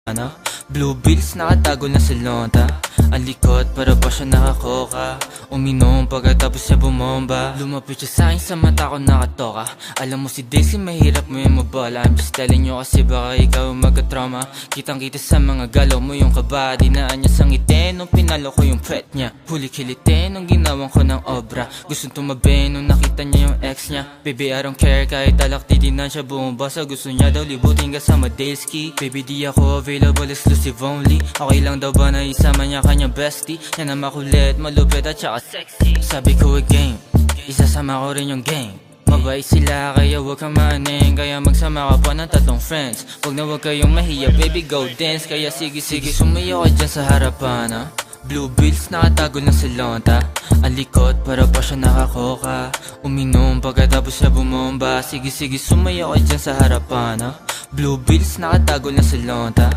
Ano? Blue bills, nakatago na sa lonta. Ang likod, para ba siya nakakoka? Uminom, pagkatapos siya bumomba. Lumapit siya sa'kin, sa mata ko nakatoka. Alam mo si Daisy, mahirap mo yung mabala. I'm just telling you kasi baka ikaw magka-trauma. Kitang kita sa mga galaw mo yung kaba. Dinaan niya sa ngiti nung pinalo ko yung pet niya. Huli kilite nung ginawan ko ng obra. Gustong tumabi nung nakita niya yung ex niya. Baby, I don't care, kahit alakti din na siya bumabasa. Gusto niya daw libutin kasama Daleski. Baby, di ako available, exclusive only. Okay lang daw ba na isama niya kanyang bestie? Yan na makulit, malupit at saka sexy. Sabi ko game, isasama ko rin yung gang. Mabait sila kaya wag kang maaning. Kaya magsama ka pa ng 3 friends. Wag na wag kayong mahiya, baby, go dance. Kaya sige sumayaw ka dyan sa harapan, ha? Blue bills, nakatago na sa lonta. Ang likod, para pa siya nakakoka. Uminom, pagkatapos siya bumomba. Sige sumayaw ka dyan sa harapan, ha? Blue bills, nakatago na sa lonta.